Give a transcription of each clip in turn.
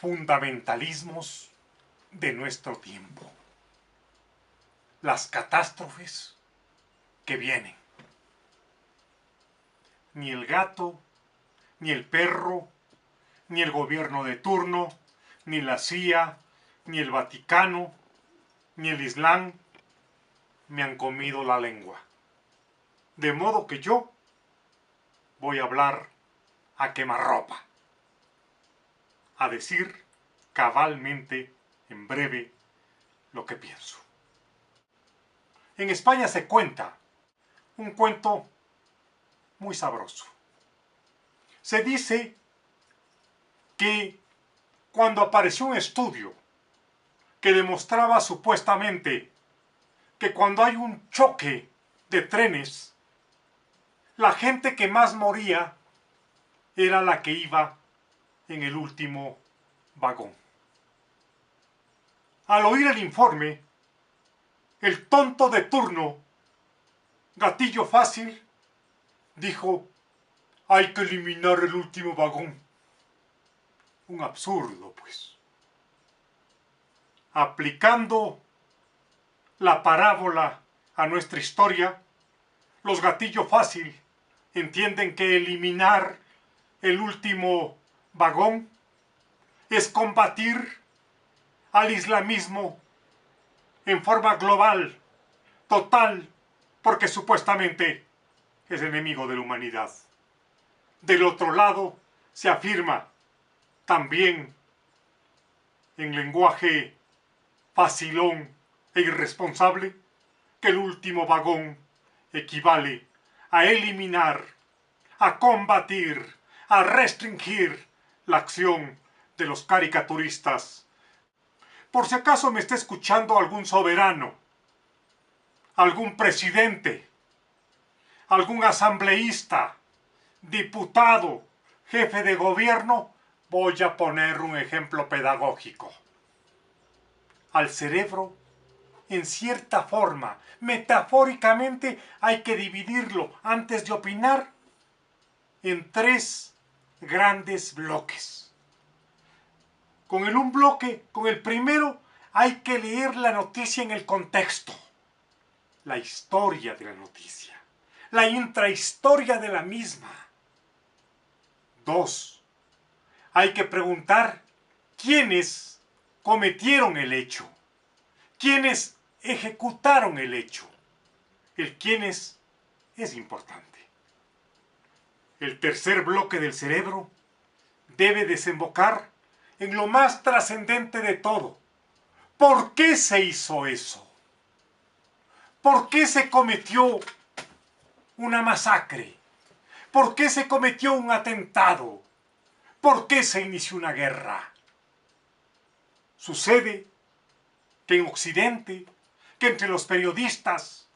fundamentalismos de nuestro tiempo. Las catástrofes que vienen. Ni el gato, ni el perro, ni el gobierno de turno, ni la CIA, ni el Vaticano, ni el Islam me han comido la lengua. De modo que yo voy a hablar a quemarropa, a decir cabalmente, en breve, lo que pienso. En España se cuenta un cuento muy sabroso. Se dice que cuando apareció un estudio que demostraba supuestamente que cuando hay un choque de trenes, la gente que más moría era la que iba en el último vagón. Al oír el informe, el tonto de turno, gatillo fácil, dijo: hay que eliminar el último vagón. Un absurdo, pues. Aplicando la parábola a nuestra historia, los gatillo fácil entienden que eliminar el último vagón es combatir al islamismo en forma global, total, porque supuestamente es enemigo de la humanidad. Del otro lado se afirma también en lenguaje facilón e irresponsable que el último vagón equivale a eliminar, a combatir, a restringir la acción de los caricaturistas. Por si acaso me está escuchando algún soberano, algún presidente, algún asambleísta, diputado, jefe de gobierno, voy a poner un ejemplo pedagógico. Al cerebro, en cierta forma, metafóricamente, hay que dividirlo, antes de opinar, en tres grandes bloques. Con el primero, hay que leer la noticia en el contexto, la historia de la noticia, la intrahistoria de la misma. 2. Hay que preguntar quiénes cometieron el hecho, quiénes ejecutaron el hecho. El quiénes es importante. El tercer bloque del cerebro debe desembocar en lo más trascendente de todo. ¿Por qué se hizo eso? ¿Por qué se cometió una masacre? ¿Por qué se cometió un atentado? ¿Por qué se inició una guerra? Sucede que en Occidente, que entre los periodistas,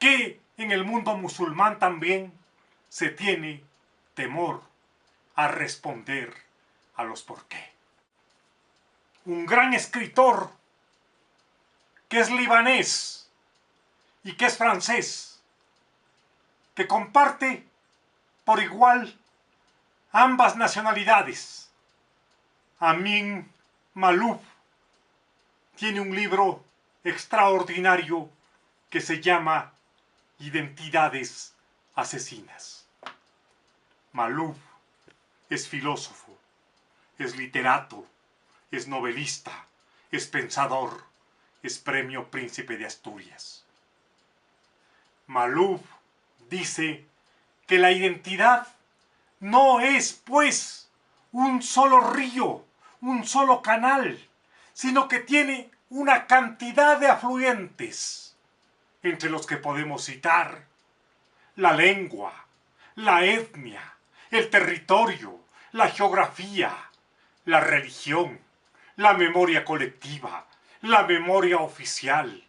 que en el mundo musulmán también, se tiene temor a responder a los por qué. Un gran escritor que es libanés y que es francés, que comparte por igual ambas nacionalidades, Amin Maalouf, tiene un libro extraordinario que se llama Identidades asesinas. Maalouf es filósofo, es literato, es novelista, es pensador, es premio Príncipe de Asturias. Maalouf dice que la identidad no es, pues, un solo río, un solo canal, sino que tiene una cantidad de afluentes, entre los que podemos citar la lengua, la etnia, el territorio, la geografía, la religión, la memoria colectiva, la memoria oficial,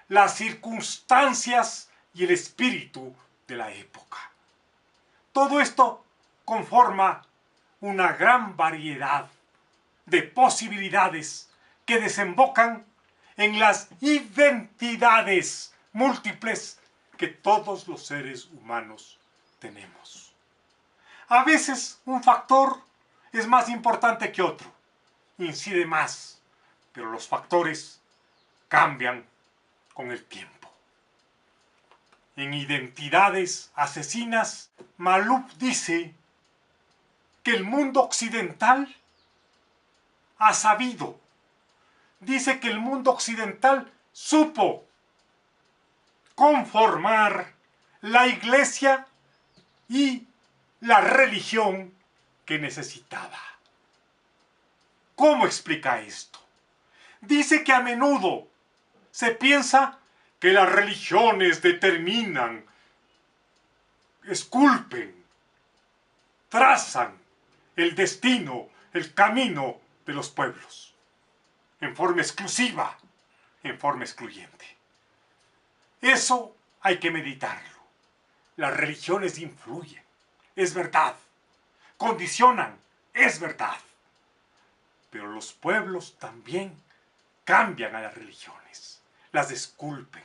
las circunstancias y el espíritu de la época. Todo esto conforma una gran variedad de posibilidades que desembocan en las identidades múltiples que todos los seres humanos tenemos. A veces un factor es más importante que otro. incide más, pero los factores cambian con el tiempo. En Identidades asesinas, Malouf dice que el mundo occidental ha sabido, dice que el mundo occidental supo conformar la iglesia y la religión que necesitaba. ¿Cómo explica esto? Dice que a menudo se piensa que las religiones determinan, esculpen, trazan el destino, el camino de los pueblos, en forma exclusiva, en forma excluyente. Eso hay que meditarlo. Las religiones influyen, es verdad. Condicionan, es verdad. Pero los pueblos también cambian a las religiones, las esculpen,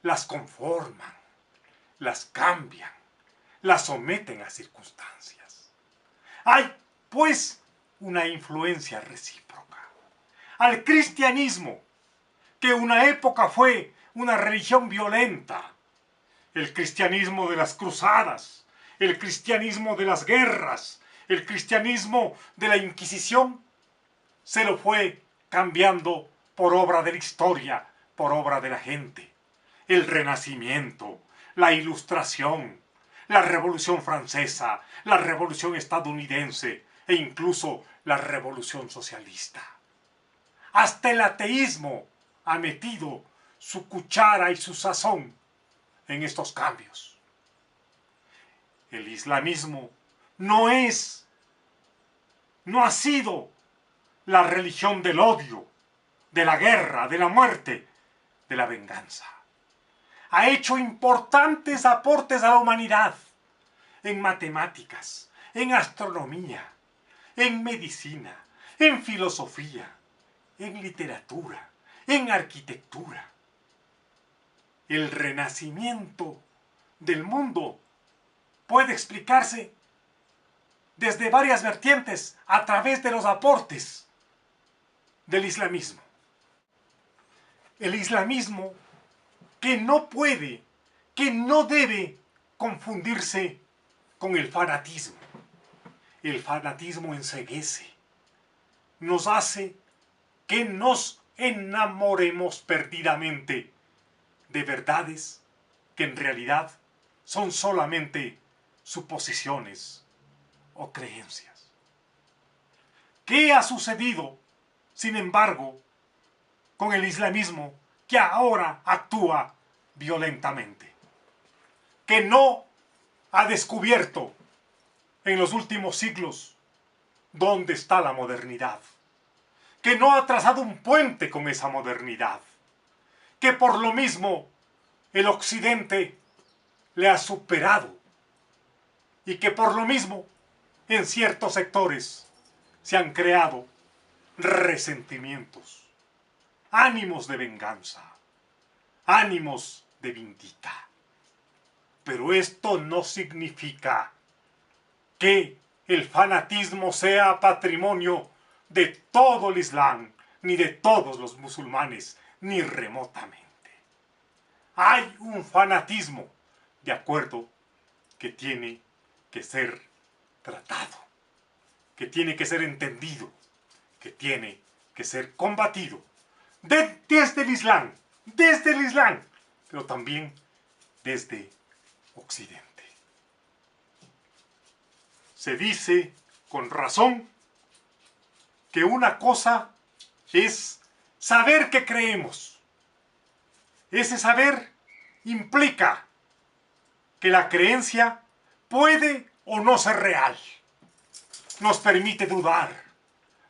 las conforman, las cambian, las someten a circunstancias. Hay, pues, una influencia recíproca. Al cristianismo, que una época fue una religión violenta, el cristianismo de las cruzadas, el cristianismo de las guerras, el cristianismo de la Inquisición, se lo fue cambiando por obra de la historia, por obra de la gente. El Renacimiento, la Ilustración, la Revolución Francesa, la Revolución Estadounidense e incluso la Revolución Socialista. Hasta el ateísmo ha metido su cuchara y su sazón en estos cambios. El islamismo no ha sido la religión del odio, de la guerra, de la muerte, de la venganza. Ha hecho importantes aportes a la humanidad en matemáticas, en astronomía, en medicina, en filosofía, en literatura, en arquitectura. El renacimiento del mundo puede explicarse desde varias vertientes a través de los aportes del islamismo. El islamismo que no puede, que no debe confundirse con el fanatismo. El fanatismo enceguece, nos hace que nos enamoremos perdidamente de verdades que en realidad son solamente suposiciones o creencias. ¿Qué ha sucedido, sin embargo, con el islamismo que ahora actúa violentamente? Que no ha descubierto en los últimos siglos dónde está la modernidad, que no ha trazado un puente con esa modernidad, que por lo mismo el occidente le ha superado y que por lo mismo en ciertos sectores se han creado resentimientos, ánimos de venganza, ánimos de vindicta. Pero esto no significa que el fanatismo sea patrimonio de todo el Islam, ni de todos los musulmanes, ni remotamente. Hay un fanatismo, de acuerdo, que tiene que ser tratado, que tiene que ser entendido, que tiene que ser combatido desde el Islam, pero también desde Occidente. Se dice con razón que una cosa es saber que creemos. Ese saber implica que la creencia puede o no ser real. Nos permite dudar,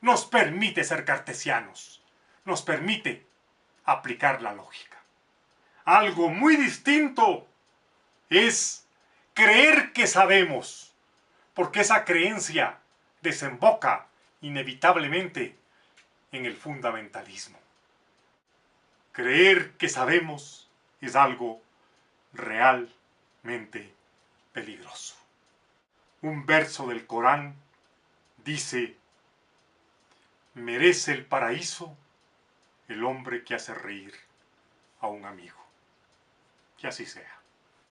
nos permite ser cartesianos, nos permite aplicar la lógica. Algo muy distinto es creer que sabemos, porque esa creencia desemboca inevitablemente en el fundamentalismo. Creer que sabemos es algo realmente peligroso. Un verso del Corán dice: merece el paraíso el hombre que hace reír a un amigo. Que así sea.